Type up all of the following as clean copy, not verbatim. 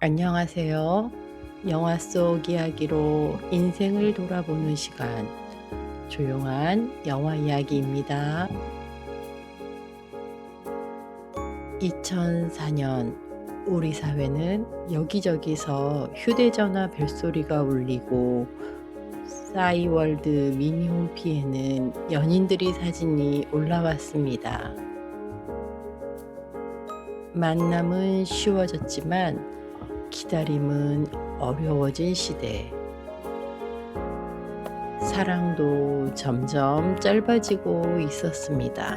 안녕하세요. 영화 속 이야기로 인생을 돌아보는 시간, 조용한 영화 이야기입니다. 2004년 우리 사회는 여기저기서 휴대전화 벨소리가 울리고 싸이월드 미니홈피에는 연인들의 사진이 올라왔습니다. 만남은 쉬워졌지만 기다림은 어려워진 시대. 사랑도 점점 짧아지고 있었습니다.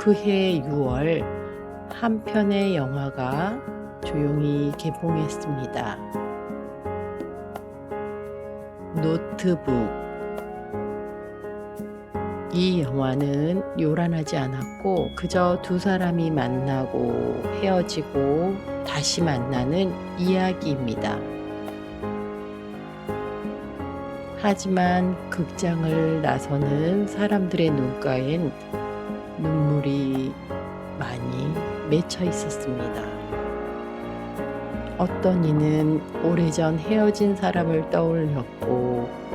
그해 6월 한 편의 영화가 조용히 개봉했습니다. 노트북. 이 영화는 요란하지 않았고 그저 두 사람이 만나고 헤어지고 다시 만나는 이야기입니다. 하지만 극장을 나서는 사람들의 눈가엔 눈물이 많이 맺혀 있었습니다. 어떤 이는 오래전 헤어진 사람을 떠올렸고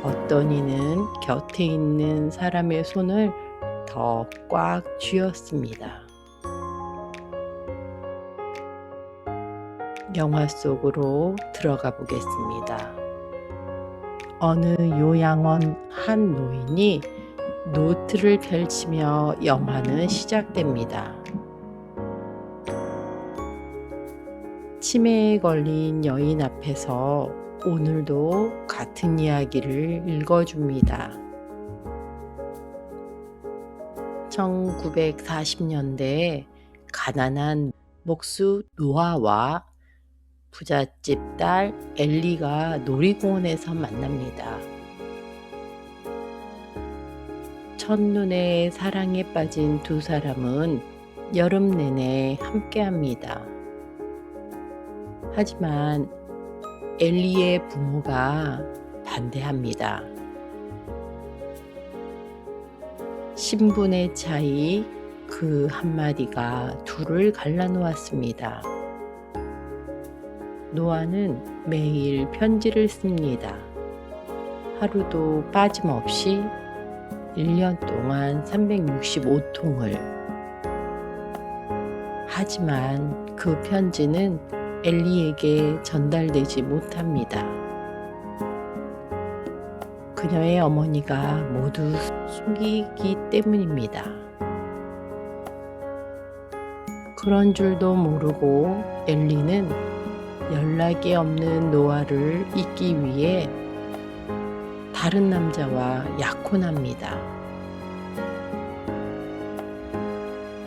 어떤 이는 곁에 있는 사람의 손을 더 꽉 쥐었습니다. 영화 속으로 들어가 보겠습니다. 어느 요양원 한 노인이 노트를 펼치며 영화는 시작됩니다. 치매에 걸린 여인 앞에서 오늘도 같은 이야기를 읽어줍니다. 1940년대에 가난한 목수 노아와 부잣집 딸 엘리가 놀이공원에서 만납니다. 첫눈에 사랑에 빠진 두 사람은 여름 내내 함께합니다. 하지만 엘리의 부모가 반대합니다. 신분의 차이 그 한마디가 둘을 갈라놓았습니다. 노아는 매일 편지를 씁니다. 하루도 빠짐없이 1년 동안 365통을. 하지만 그 편지는 엘리에게 전달되지 못합니다. 그녀의 어머니가 모두 숨기기 때문입니다. 그런 줄도 모르고 엘리는 연락이 없는 노아를 잊기 위해 다른 남자와 약혼합니다.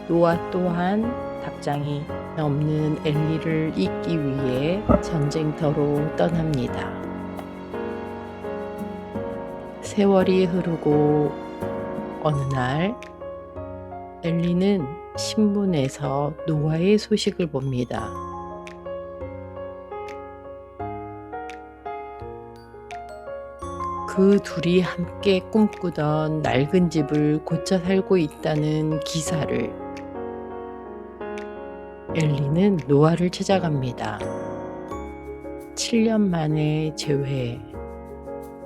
노아 또한 답장이 없는 엘리를 잊기 위해 전쟁터로 떠납니다. 세월이 흐르고 어느 날 엘리는 신문에서 노아의 소식을 봅니다. 그 둘이 함께 꿈꾸던 낡은 집을 고쳐 살고 있다는 기사를. 엘리는 노아를 찾아갑니다. 7년 만에 재회.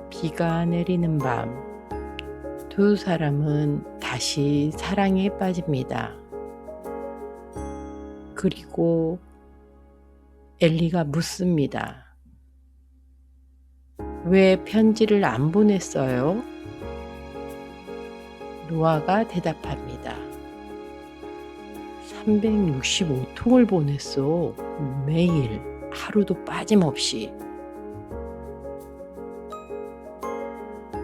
비가 내리는 밤. 두 사람은 다시 사랑에 빠집니다. 그리고 엘리가 묻습니다. 왜 편지를 안 보냈어요? 노아가 대답합니다. 365통을 보냈어. 매일 하루도 빠짐없이.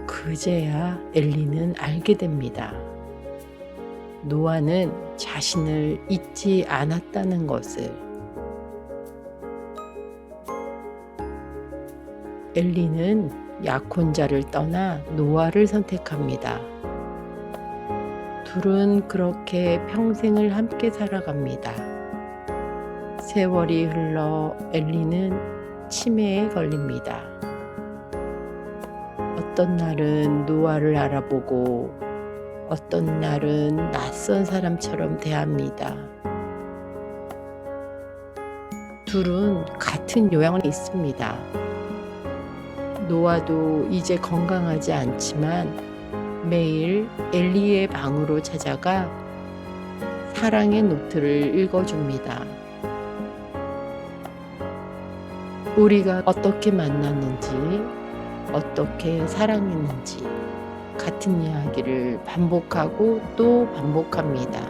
그제야 엘리는 알게 됩니다. 노아는 자신을 잊지 않았다는 것을. 엘리는 약혼자를 떠나 노아를 선택합니다. 둘은 그렇게 평생을 함께 살아갑니다. 세월이 흘러 엘리는 치매에 걸립니다. 어떤 날은 노아를 알아보고 어떤 날은 낯선 사람처럼 대합니다. 둘은 같은 요양원에 있습니다. 노아도 이제 건강하지 않지만 매일 엘리의 방으로 찾아가 사랑의 노트를 읽어줍니다. 우리가 어떻게 만났는지, 어떻게 사랑했는지 같은 이야기를 반복하고 또 반복합니다.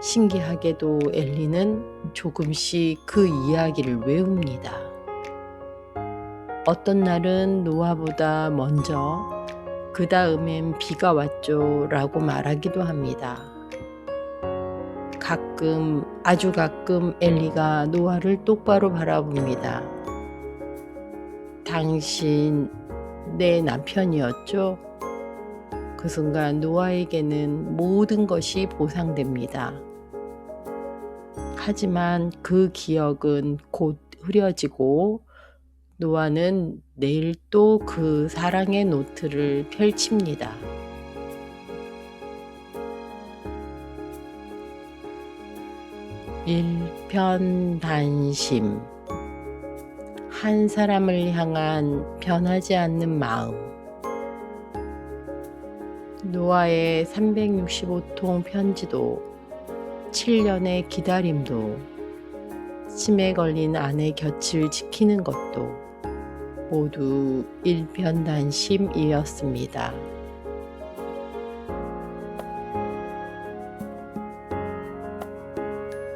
신기하게도 엘리는 조금씩 그 이야기를 외웁니다. 어떤 날은 노아보다 먼저 그 다음엔 비가 왔죠 라고 말하기도 합니다. 아주 가끔 엘리가 노아를 똑바로 바라봅니다. 당신 내 남편이었죠? 그 순간 노아에게는 모든 것이 보상됩니다. 하지만 그 기억은 곧 흐려지고 노아는 내일 또 그 사랑의 노트를 펼칩니다. 일편단심. 한 사람을 향한 변하지 않는 마음. 노아의 365통 편지도 7년의 기다림도 치매 걸린 아내 곁을 지키는 것도 모두 일편단심이었습니다.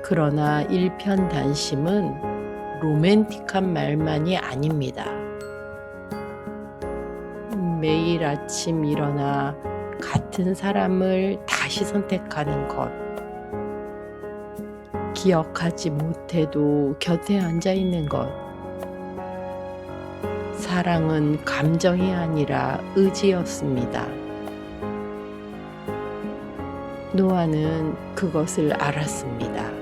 그러나 일편단심은 로맨틱한 말만이 아닙니다. 매일 아침 일어나 같은 사람을 다시 선택하는 것, 기억하지 못해도 곁에 앉아 있는 것, 사랑은 감정이 아니라 의지였습니다. 노아는 그것을 알았습니다.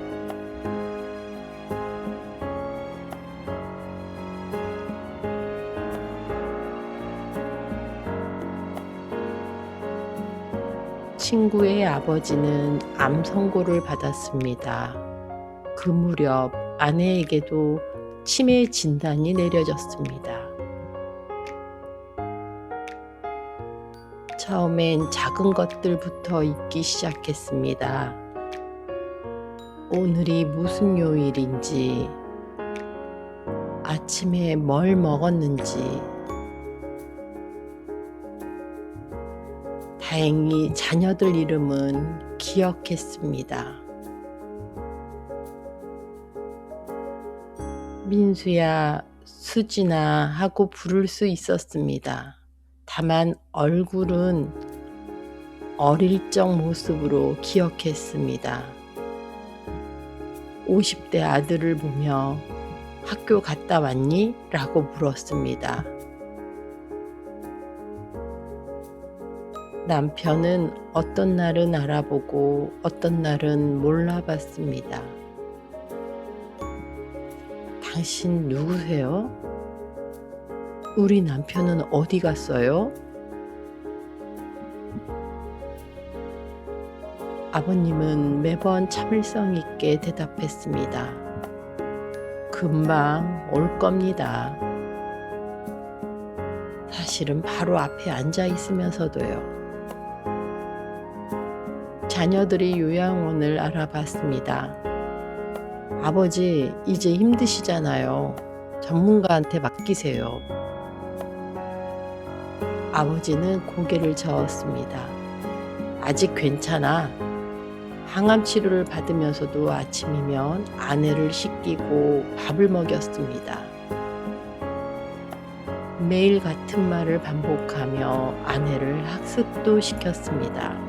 친구의 아버지는 암 선고를 받았습니다. 그 무렵 아내에게도 치매 진단이 내려졌습니다. 처음엔 작은 것들부터 잊기 시작했습니다. 오늘이 무슨 요일인지, 아침에 뭘 먹었는지, 다행히 자녀들 이름은 기억했습니다. 민수야, 수진아 하고 부를 수 있었습니다. 다만 얼굴은 어릴 적 모습으로 기억했습니다. 50대 아들을 보며 학교 갔다 왔니? 라고 물었습니다. 남편은 어떤 날은 알아보고 어떤 날은 몰라봤습니다. 당신 누구세요? 우리 남편은 어디 갔어요? 아버님은 매번 참을성 있게 대답했습니다. 금방 올 겁니다. 사실은 바로 앞에 앉아 있으면서도요. 자녀들이 요양원을 알아봤습니다. 아버지, 이제 힘드시잖아요. 전문가한테 맡기세요. 아버지는 고개를 저었습니다. 아직 괜찮아. 항암 치료를 받으면서도 아침이면 아내를 씻기고 밥을 먹였습니다. 매일 같은 말을 반복하며 아내를 학습도 시켰습니다.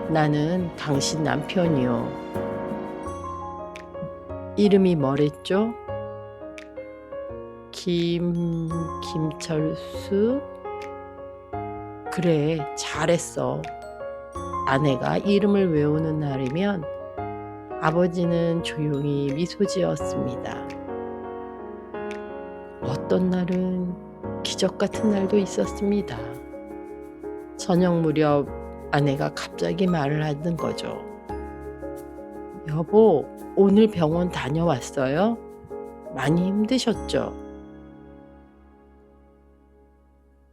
나는 당신 남편이요. 이름이 뭐랬죠? 김철수? 그래, 잘했어. 아내가 이름을 외우는 날이면 아버지는 조용히 미소 지었습니다. 어떤 날은 기적 같은 날도 있었습니다. 저녁 무렵 아내가 갑자기 말을 하는 거죠. 여보, 오늘 병원 다녀왔어요? 많이 힘드셨죠?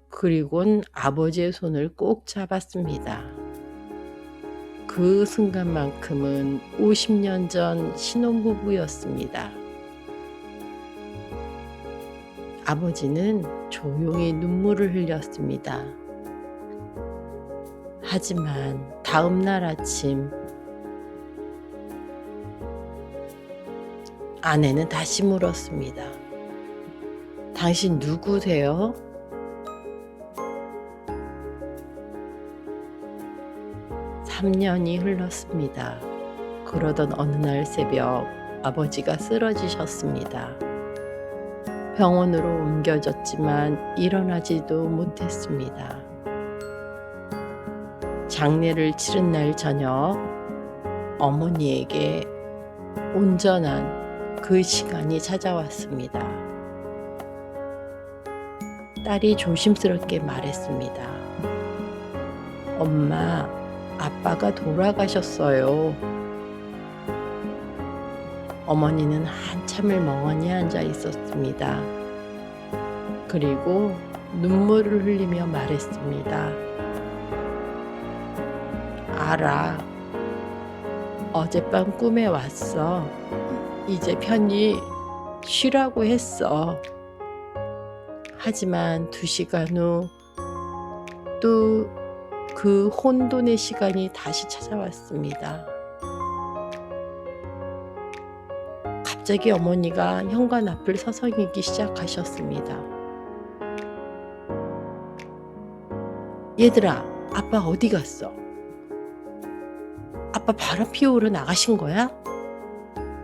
그리곤 아버지의 손을 꼭 잡았습니다. 그 순간만큼은 50년 전 신혼부부였습니다. 아버지는 조용히 눈물을 흘렸습니다. 하지만 다음 날 아침 아내는 다시 물었습니다. 당신 누구세요? 3년이 흘렀습니다. 그러던 어느 날 새벽 아버지가 쓰러지셨습니다. 병원으로 옮겨졌지만 일어나지도 못했습니다. 장례를 치른 날 저녁 어머니에게 온전한 그 시간이 찾아왔습니다. 딸이 조심스럽게 말했습니다. 엄마, 아빠가 돌아가셨어요. 어머니는 한참을 멍하니 앉아 있었습니다. 그리고 눈물을 흘리며 말했습니다. 알아. 어젯밤 꿈에 왔어. 이제 편히 쉬라고 했어. 하지만 2시간 후 또 그 혼돈의 시간이 다시 찾아왔습니다. 갑자기 어머니가 현관 앞을 서성이기 시작하셨습니다. 얘들아, 아빠 어디 갔어? 아빠 바람 피우러 나가신 거야?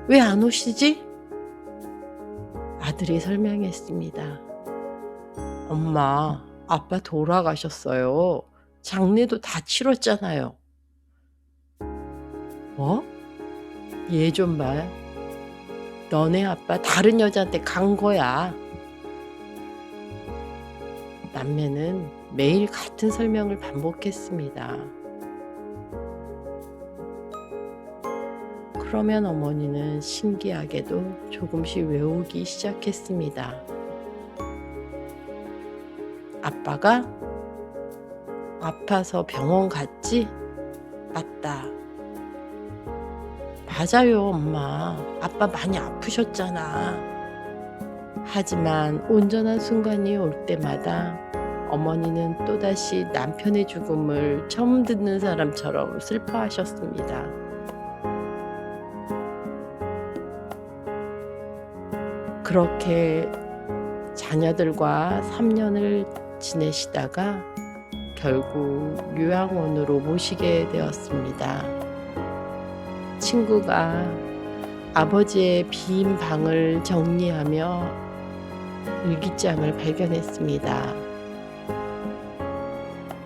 왜 안 오시지? 아들이 설명했습니다. 엄마, 아빠 돌아가셨어요. 장례도 다 치렀잖아요. 뭐? 얘 좀 봐. 너네 아빠 다른 여자한테 간 거야. 남매는 매일 같은 설명을 반복했습니다. 그러면 어머니는 신기하게도 조금씩 외우기 시작했습니다. 아빠가 아파서 병원 갔지? 맞다. 맞아요, 엄마. 아빠 많이 아프셨잖아. 하지만 온전한 순간이 올 때마다 어머니는 또다시 남편의 죽음을 처음 듣는 사람처럼 슬퍼하셨습니다. 그렇게 자녀들과 3년을 지내시다가 결국 요양원으로 모시게 되었습니다. 친구가 아버지의 빈 방을 정리하며 일기장을 발견했습니다.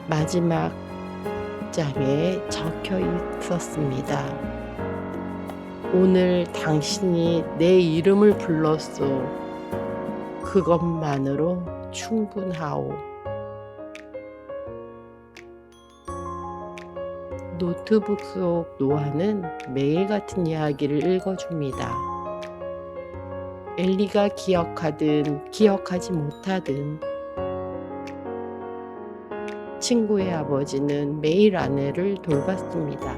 마지막 장에 적혀 있었습니다. 오늘 당신이 내 이름을 불렀소. 그것만으로 충분하오. 노트북 속 노아는 매일 같은 이야기를 읽어줍니다. 엘리가 기억하든 기억하지 못하든 친구의 아버지는 매일 아내를 돌봤습니다.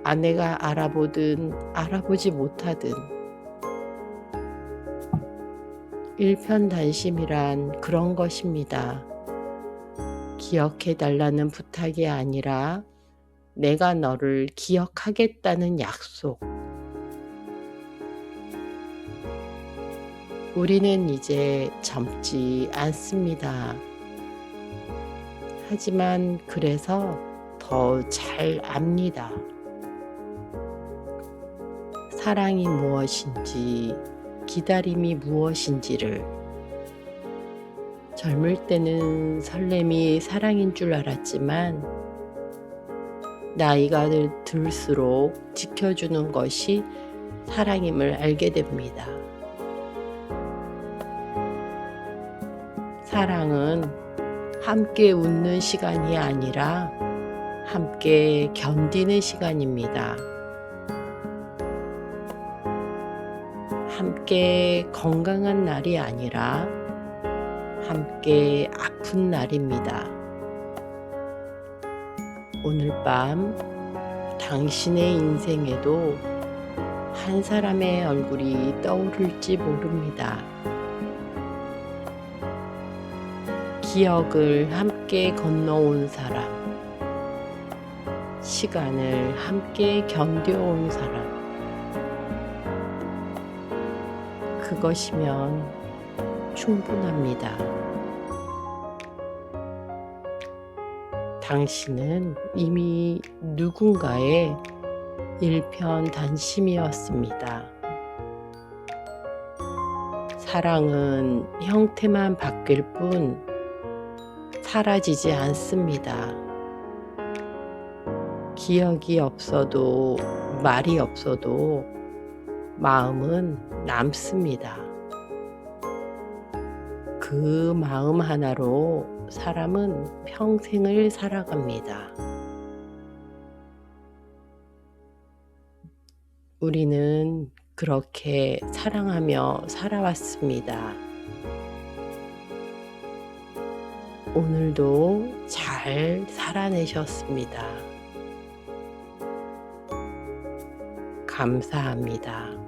아내가 알아보든 알아보지 못하든 일편단심이란 그런 것입니다. 기억해달라는 부탁이 아니라 내가 너를 기억하겠다는 약속. 우리는 이제 젊지 않습니다. 하지만 그래서 더 잘 압니다. 사랑이 무엇인지, 기다림이 무엇인지를. 젊을 때는 설렘이 사랑인 줄 알았지만 나이가 들수록 지켜주는 것이 사랑임을 알게 됩니다. 사랑은 함께 웃는 시간이 아니라 함께 견디는 시간입니다. 함께 건강한 날이 아니라 함께 아픈 날입니다. 오늘 밤 당신의 인생에도 한 사람의 얼굴이 떠오를지 모릅니다. 기억을 함께 건너온 사람, 시간을 함께 견뎌온 사람, 그것이면 충분합니다. 당신은 이미 누군가의 일편단심이었습니다. 사랑은 형태만 바뀔 뿐 사라지지 않습니다. 기억이 없어도 말이 없어도 마음은 남습니다. 그 마음 하나로 사람은 평생을 살아갑니다. 우리는 그렇게 사랑하며 살아왔습니다. 오늘도 잘 살아내셨습니다. 감사합니다.